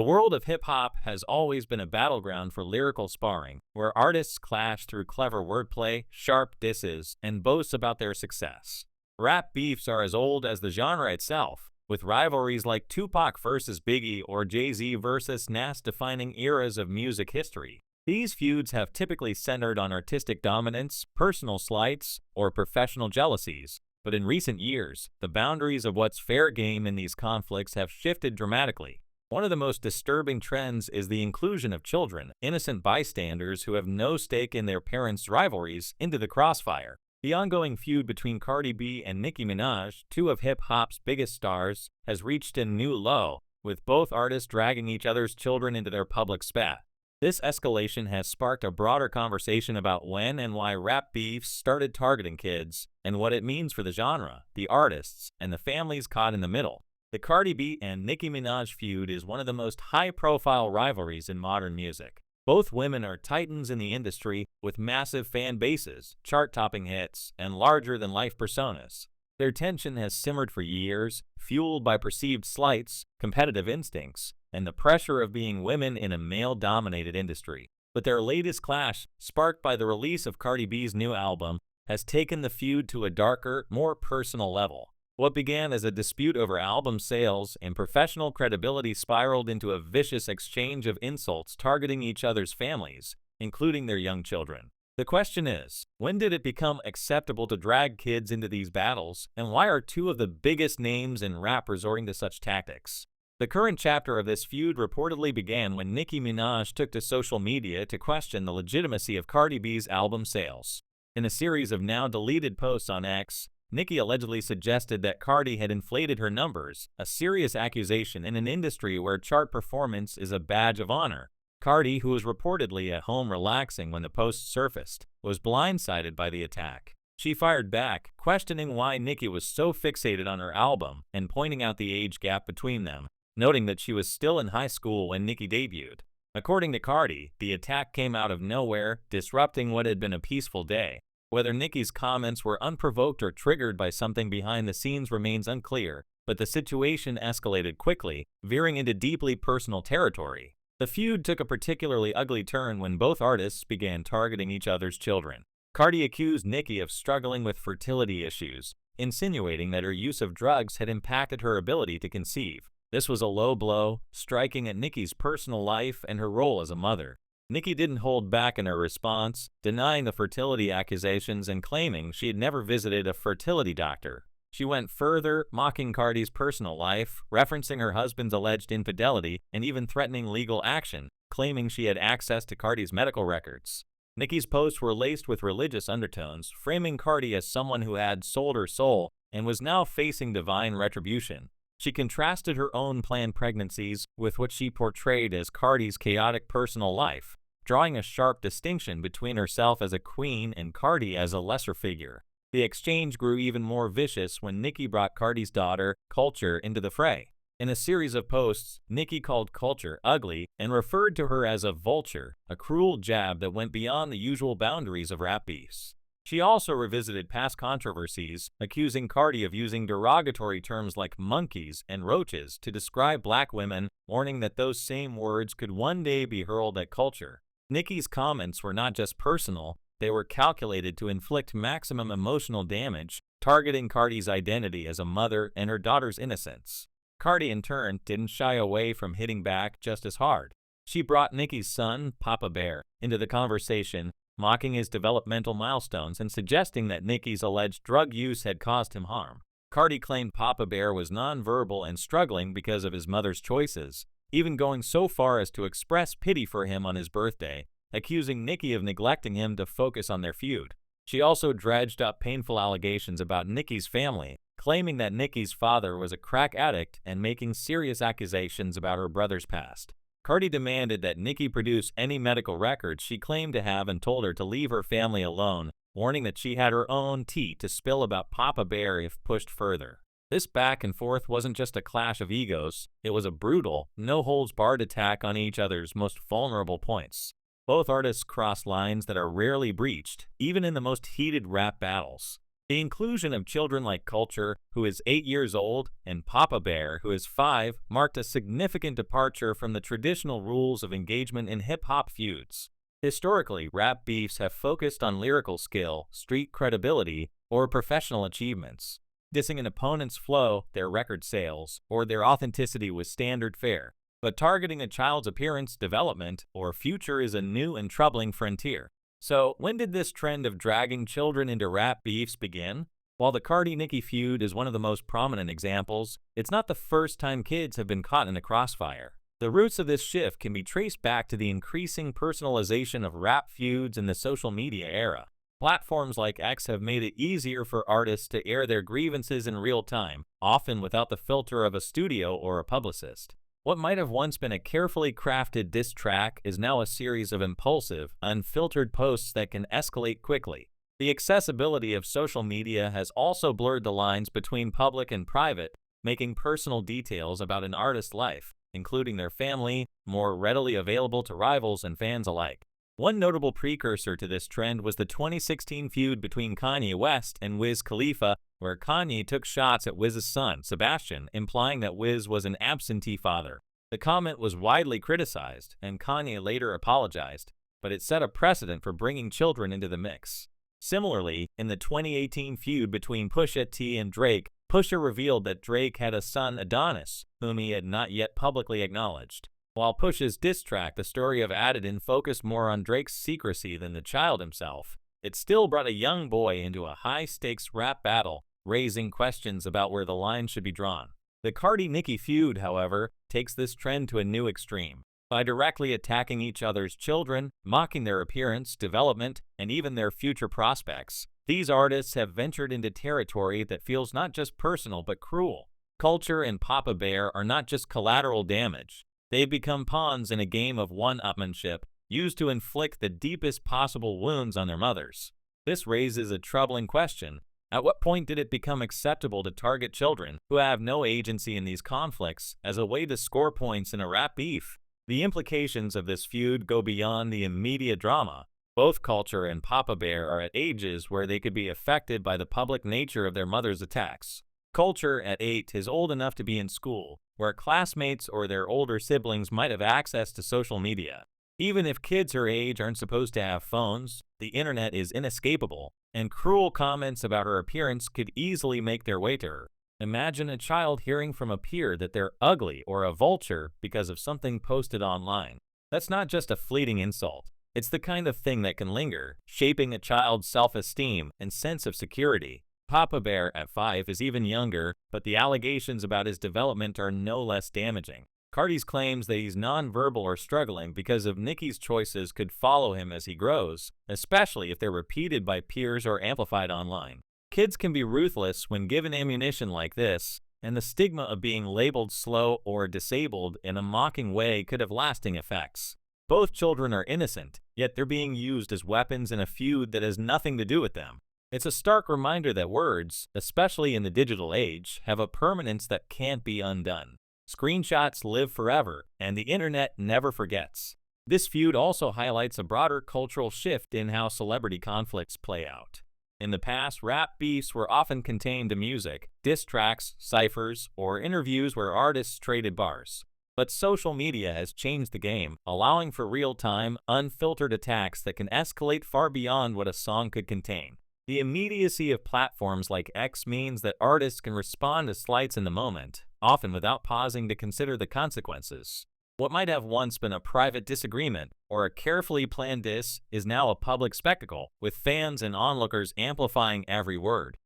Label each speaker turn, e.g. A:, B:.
A: world of hip-hop has always been a battleground for lyrical sparring, where artists clash through clever wordplay, sharp disses, and boasts about their success. Rap beefs are as old as the genre itself, with rivalries like Tupac versus Biggie or Jay-Z versus Nas defining eras of music history. These feuds have typically centered on artistic dominance, personal slights, or professional jealousies, but in recent years, the boundaries of what's fair game in these conflicts have shifted dramatically. One of the most disturbing trends is the inclusion of children, innocent bystanders who have no stake in their parents' rivalries, into the crossfire. The ongoing feud between Cardi B and Nicki Minaj, two of hip-hop's biggest stars, has reached a new low, with both artists dragging each other's children into their public spat. This escalation has sparked a broader conversation about when and why rap beefs started targeting kids, and what it means for the genre, the artists, and the families caught in the middle. The Cardi B and Nicki Minaj feud is one of the most high-profile rivalries in modern music. Both women are titans in the industry, with massive fan bases, chart-topping hits, and larger-than-life personas. Their tension has simmered for years, fueled by perceived slights, competitive instincts, and the pressure of being women in a male-dominated industry. But their latest clash, sparked by the release of Cardi B's new album, has taken the feud to a darker, more personal level. What began as a dispute over album sales and professional credibility spiraled into a vicious exchange of insults targeting each other's families, including their young children. The question is, when did it become acceptable to drag kids into these battles, and why are two of the biggest names in rap resorting to such tactics? The current chapter of this feud reportedly began when Nicki Minaj took to social media to question the legitimacy of Cardi B's album sales. In a series of now-deleted posts on X, Nicki allegedly suggested that Cardi had inflated her numbers, a serious accusation in an industry where chart performance is a badge of honor. Cardi, who was reportedly at home relaxing when the post surfaced, was blindsided by the attack. She fired back, questioning why Nicki was so fixated on her album and pointing out the age gap between them, noting that she was still in high school when Nicki debuted. According to Cardi, the attack came out of nowhere, disrupting what had been a peaceful day. Whether Nicki's comments were unprovoked or triggered by something behind the scenes remains unclear, but the situation escalated quickly, veering into deeply personal territory. The feud took a particularly ugly turn when both artists began targeting each other's children. Cardi accused Nicki of struggling with fertility issues, insinuating that her use of drugs had impacted her ability to conceive. This was a low blow, striking at Nicki's personal life and her role as a mother. Nicki didn't hold back in her response, denying the fertility accusations and claiming she had never visited a fertility doctor. She went further, mocking Cardi's personal life, referencing her husband's alleged infidelity, and even threatening legal action, claiming she had access to Cardi's medical records. Nicki's posts were laced with religious undertones, framing Cardi as someone who had sold her soul and was now facing divine retribution. She contrasted her own planned pregnancies with what she portrayed as Cardi's chaotic personal life, drawing a sharp distinction between herself as a queen and Cardi as a lesser figure. The exchange grew even more vicious when Nicki brought Cardi's daughter, Culture, into the fray. In a series of posts, Nicki called Culture ugly and referred to her as a vulture, a cruel jab that went beyond the usual boundaries of rap beefs. She also revisited past controversies, accusing Cardi of using derogatory terms like monkeys and roaches to describe black women, warning that those same words could one day be hurled at Culture. Nicki's comments were not just personal, they were calculated to inflict maximum emotional damage, targeting Cardi's identity as a mother and her daughter's innocence. Cardi, in turn, didn't shy away from hitting back just as hard. She brought Nicki's son, Papa Bear, into the conversation, mocking his developmental milestones and suggesting that Nicki's alleged drug use had caused him harm. Cardi claimed Papa Bear was nonverbal and struggling because of his mother's choices, even going so far as to express pity for him on his birthday, accusing Nicki of neglecting him to focus on their feud. She also dredged up painful allegations about Nicki's family, claiming that Nicki's father was a crack addict and making serious accusations about her brother's past. Cardi demanded that Nicki produce any medical records she claimed to have and told her to leave her family alone, warning that she had her own tea to spill about Papa Bear if pushed further. This back and forth wasn't just a clash of egos, it was a brutal, no-holds-barred attack on each other's most vulnerable points. Both artists crossed lines that are rarely breached, even in the most heated rap battles. The inclusion of children like Culture, who is 8 years old, and Papa Bear, who is 5, marked a significant departure from the traditional rules of engagement in hip-hop feuds. Historically, rap beefs have focused on lyrical skill, street credibility, or professional achievements. Dissing an opponent's flow, their record sales, or their authenticity was standard fare. But targeting a child's appearance, development, or future is a new and troubling frontier. So, when did this trend of dragging children into rap beefs begin? While the Cardi-Nicki feud is one of the most prominent examples, it's not the first time kids have been caught in the crossfire. The roots of this shift can be traced back to the increasing personalization of rap feuds in the social media era. Platforms like X have made it easier for artists to air their grievances in real time, often without the filter of a studio or a publicist. What might have once been a carefully crafted diss track is now a series of impulsive, unfiltered posts that can escalate quickly. The accessibility of social media has also blurred the lines between public and private, making personal details about an artist's life, including their family, more readily available to rivals and fans alike. One notable precursor to this trend was the 2016 feud between Kanye West and Wiz Khalifa, where Kanye took shots at Wiz's son, Sebastian, implying that Wiz was an absentee father. The comment was widely criticized, and Kanye later apologized, but it set a precedent for bringing children into the mix. Similarly, in the 2018 feud between Pusha T and Drake, Pusha revealed that Drake had a son, Adonis, whom he had not yet publicly acknowledged. While Pusha's diss track, The Story of Adidon, focused more on Drake's secrecy than the child himself, it still brought a young boy into a high-stakes rap battle, raising questions about where the line should be drawn. The Cardi-Nicki feud, however, takes this trend to a new extreme. By directly attacking each other's children, mocking their appearance, development, and even their future prospects, these artists have ventured into territory that feels not just personal but cruel. Culture and Papa Bear are not just collateral damage. They've become pawns in a game of one-upmanship, used to inflict the deepest possible wounds on their mothers. This raises a troubling question. At what point did it become acceptable to target children, who have no agency in these conflicts, as a way to score points in a rap beef? The implications of this feud go beyond the immediate drama. Both Culture and Papa Bear are at ages where they could be affected by the public nature of their mother's attacks. Culture, at 8, is old enough to be in school, where classmates or their older siblings might have access to social media. Even if kids her age aren't supposed to have phones, the internet is inescapable, and cruel comments about her appearance could easily make their way to her. Imagine a child hearing from a peer that they're ugly or a vulture because of something posted online. That's not just a fleeting insult. It's the kind of thing that can linger, shaping a child's self-esteem and sense of security. Papa Bear, at 5, is even younger, but the allegations about his development are no less damaging. Cardi's claims that he's nonverbal or struggling because of Nicki's choices could follow him as he grows, especially if they're repeated by peers or amplified online. Kids can be ruthless when given ammunition like this, and the stigma of being labeled slow or disabled in a mocking way could have lasting effects. Both children are innocent, yet they're being used as weapons in a feud that has nothing to do with them. It's a stark reminder that words, especially in the digital age, have a permanence that can't be undone. Screenshots live forever, and the internet never forgets. This feud also highlights a broader cultural shift in how celebrity conflicts play out. In the past, rap beefs were often contained to music, diss tracks, ciphers, or interviews where artists traded bars. But social media has changed the game, allowing for real-time, unfiltered attacks that can escalate far beyond what a song could contain. The immediacy of platforms like X means that artists can respond to slights in the moment, often without pausing to consider the consequences. What might have once been a private disagreement or a carefully planned diss is now a public spectacle, with fans and onlookers amplifying every word.